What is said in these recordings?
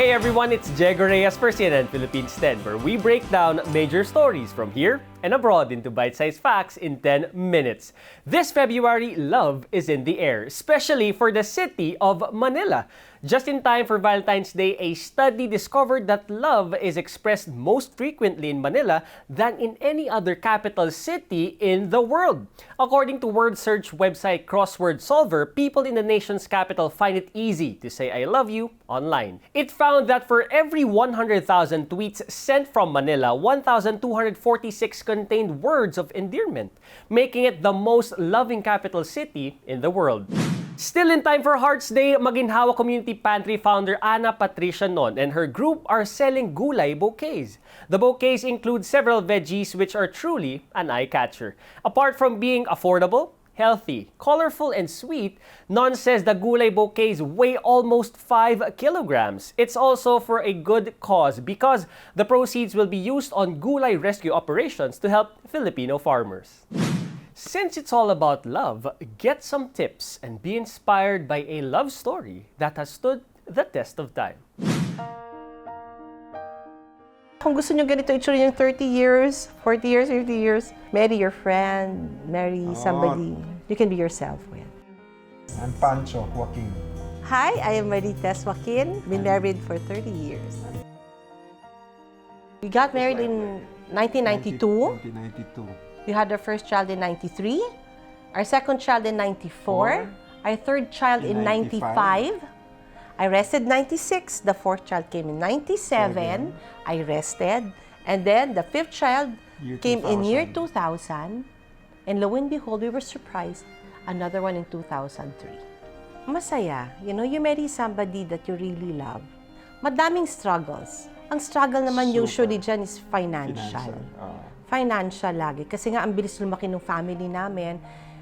Hey everyone, it's Diego Reyes for CNN Philippines 10, where we break down major stories from here and abroad into bite-sized facts in 10 minutes. This February, love is in the air, especially for the city of Manila. Just in time for Valentine's Day, a study discovered that love is expressed most frequently in Manila than in any other capital city in the world. According to word search website Crossword Solver, people in the nation's capital find it easy to say I love you online. It found that for every 100,000 tweets sent from Manila, 1,246 contained words of endearment, making it the most loving capital city in the world. Still in time for Hearts Day, Maginhawa Community Pantry founder Ana Patricia Non and her group are selling Gulai bouquets. The bouquets include several veggies which are truly an eye-catcher. Apart from being affordable, healthy, colorful, and sweet, Non says the Gulai bouquets weigh almost 5 kilograms. It's also for a good cause because the proceeds will be used on Gulai rescue operations to help Filipino farmers. Since it's all about love, get some tips and be inspired by a love story that has stood the test of time. Kung gusto nyo ganito itsura yung 30 years, 40 years, 50 years, marry your friend, marry somebody you can be yourself with. I'm Pancho Joaquin. Hi, I am Marites Joaquin. Been married for 30 years. We got married in 1992. 1992. We had our first child in 93, our second child in 94, our third child in 95. I rested 96, the fourth child came in 97, I rested, and then the fifth child came in year 2000, and lo and behold, we were surprised, another one in 2003. Masaya, you know, you marry somebody that you really love. Madaming struggles. Ang struggle naman usually dyan is financial. Financial lagi. Kasi nga, ang bilis lumaki ng family namin.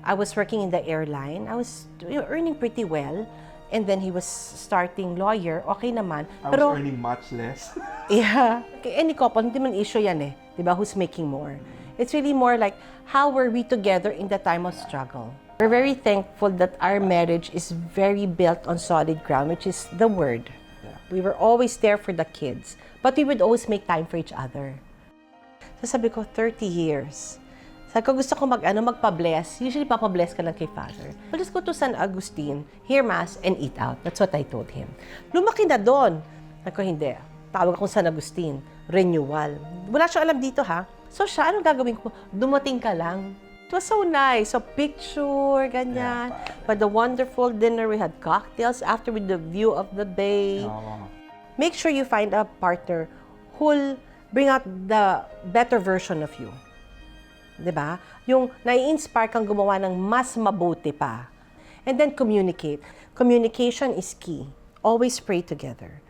I was working in the airline. I was earning pretty well. And then he was starting lawyer. Okay naman. I was earning much less. Yeah. Any couple, hindi man issue yan eh. Diba? Who's making more? It's really more like, how were we together in the time of struggle? We're very thankful that our marriage is very built on solid ground, which is the word. Yeah. We were always there for the kids. But we would always make time for each other. So sabi ko, 30 years. Sabi ko, gusto ko magpa-bless. Usually, papa-bless ka lang kay Father. Let's go to San Agustin, hear Mass, and eat out. That's what I told him. Lumaki na doon. Sabi ko, hindi. Tawag akong San Agustin. Renewal. Wala siyang alam dito, ha? So siya, anong gagawin ko? Dumating ka lang. It was so nice. So picture, ganyan. But the wonderful dinner, we had cocktails after with the view of the bay. Make sure you find a partner who'll bring out the better version of you. Diba? Yung nai-inspire kang gumawa ng mas mabuti pa. And then communicate. Communication is key. Always pray together.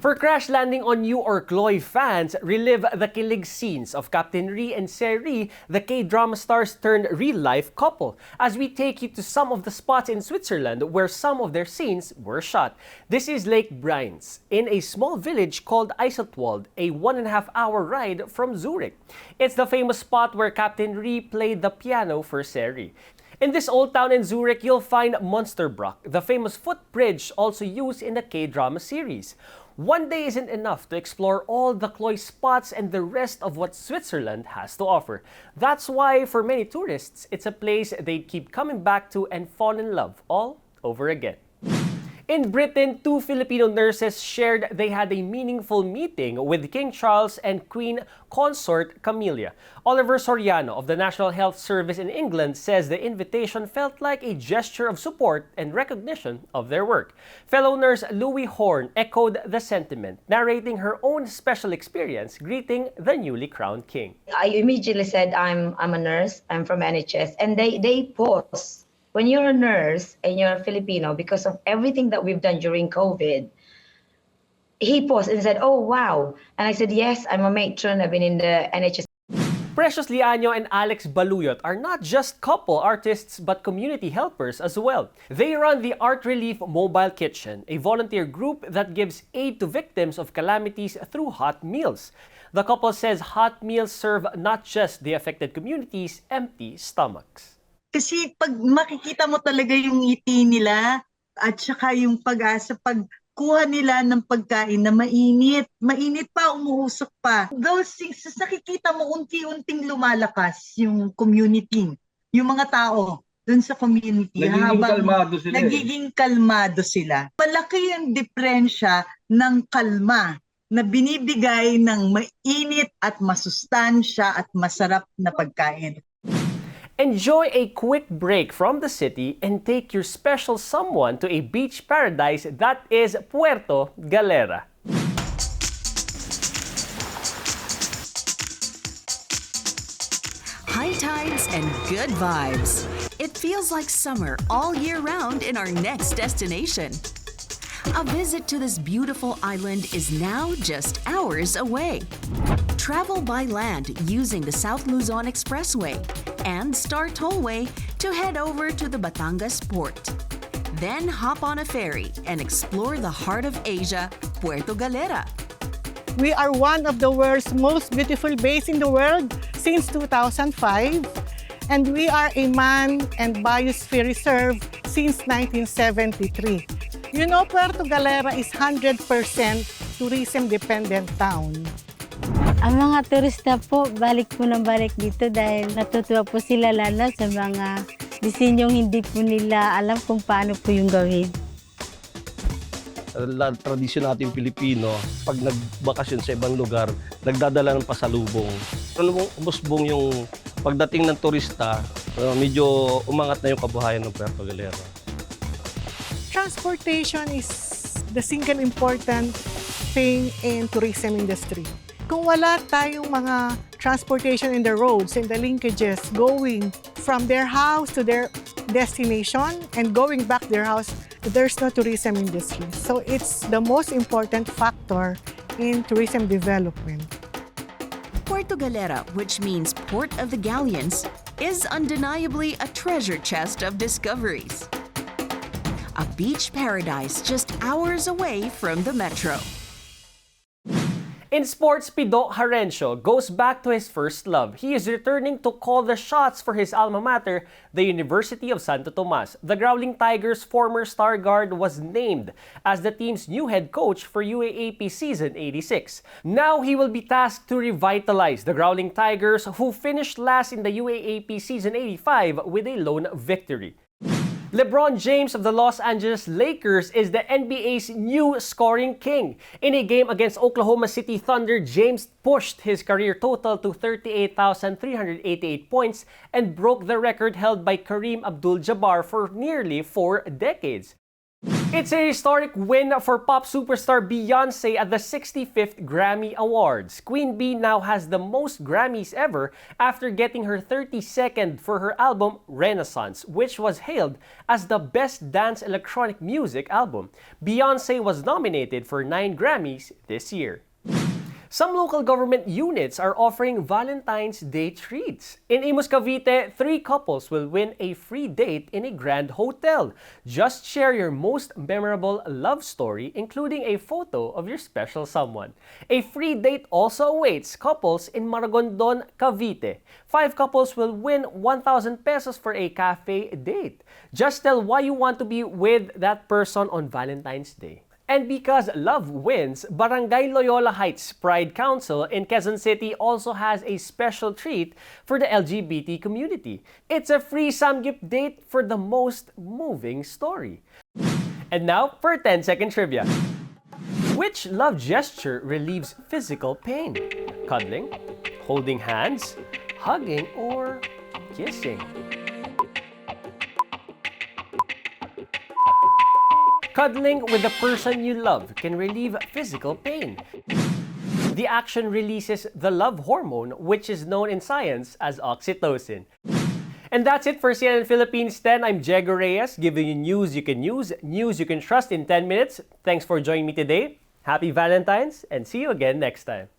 For Crash Landing on You or Chloe fans, relive the kilig scenes of Captain Ri and Seri, the K-drama stars turned real-life couple, as we take you to some of the spots in Switzerland where some of their scenes were shot. This is Lake Brienz, in a small village called Eiseltwald, a 1.5-hour ride from Zurich. It's the famous spot where Captain Ri played the piano for Seri. In this old town in Zurich, you'll find Monsterbrock, the famous footbridge also used in the K-drama series. One day isn't enough to explore all the Chloe spots and the rest of what Switzerland has to offer. That's why, for many tourists, it's a place they keep coming back to and fall in love all over again. In Britain, 2 Filipino nurses shared they had a meaningful meeting with King Charles and Queen Consort Camilla. Oliver Soriano of the National Health Service in England says the invitation felt like a gesture of support and recognition of their work. Fellow nurse Louis Horn echoed the sentiment, narrating her own special experience greeting the newly crowned king. I immediately said, I'm a nurse, I'm from NHS, and they paused. When you're a nurse and you're a Filipino, because of everything that we've done during COVID, he paused and said, oh, wow. And I said, yes, I'm a matron. I've been in the NHS. Precious Liaño and Alex Baluyot are not just couple artists but community helpers as well. They run the Art Relief Mobile Kitchen, a volunteer group that gives aid to victims of calamities through hot meals. The couple says hot meals serve not just the affected community's empty stomachs. Kasi pag makikita mo talaga yung ngiti nila at saka yung pag-asa, pagkuha nila ng pagkain na mainit. Mainit pa, umuusok pa. Those things, nakikita mo unti-unting lumalakas yung community, yung mga tao dun sa community. Nagiging kalmado sila Nagiging kalmado sila. Malaki yung diferensya ng kalma na binibigay ng mainit at masustansya at masarap na pagkain. Enjoy a quick break from the city and take your special someone to a beach paradise that is Puerto, Galera. High tides and good vibes. It feels like summer all year round in our next destination. A visit to this beautiful island is now just hours away. Travel by land using the South Luzon Expressway and Star Tollway to head over to the Batangas port. Then hop on a ferry and explore the heart of Asia, Puerto Galera. We are one of the world's most beautiful bays in the world since 2005, and we are a man and biosphere reserve since 1973. You know, Puerto Galera is 100% tourism-dependent town. Ang mga turista po, balik po ng balik dito dahil natutuwa po sila lalo sa mga disenyong hindi po nila alam kung paano po yung gawin. Tradisyon natin Pilipino, pag nagbakasyon sa ibang lugar, nagdadala ng pasalubong. Umusbong yung pagdating ng turista, medyo umangat na yung kabuhayan ng Puerto Galera. Transportation is the single important thing in tourism industry. Kung wala tayong mga transportation in the roads and the linkages going from their house to their destination and going back to their house, there's no tourism industry. So it's the most important factor in tourism development. Puerto Galera, which means Port of the Galleons, is undeniably a treasure chest of discoveries. A beach paradise just hours away from the metro. In sports, Pido Harencio goes back to his first love. He is returning to call the shots for his alma mater, the University of Santo Tomas. The Growling Tigers' former star guard was named as the team's new head coach for UAAP season 86. Now he will be tasked to revitalize the Growling Tigers, who finished last in the UAAP season 85 with a lone victory. LeBron James of the Los Angeles Lakers is the NBA's new scoring king. In a game against Oklahoma City Thunder, James pushed his career total to 38,388 points and broke the record held by Kareem Abdul-Jabbar for nearly 4 decades. It's a historic win for pop superstar Beyoncé at the 65th Grammy Awards. Queen Bee now has the most Grammys ever after getting her 32nd for her album Renaissance, which was hailed as the best dance electronic music album. Beyoncé was nominated for 9 Grammys this year. Some local government units are offering Valentine's Day treats. In Imus, Cavite, 3 couples will win a free date in a grand hotel. Just share your most memorable love story, including a photo of your special someone. A free date also awaits couples in Maragondon, Cavite. 5 couples will win 1,000 pesos for a cafe date. Just tell why you want to be with that person on Valentine's Day. And because love wins, Barangay Loyola Heights Pride Council in Quezon City also has a special treat for the LGBT community. It's a free samgyup date for the most moving story. And now for 10-second trivia. Which love gesture relieves physical pain? Cuddling, holding hands, hugging, or kissing? Cuddling with the person you love can relieve physical pain. The action releases the love hormone, which is known in science as oxytocin. And that's it for CNN Philippines 10. I'm Diego Reyes, giving you news you can use, news you can trust in 10 minutes. Thanks for joining me today. Happy Valentine's, and see you again next time.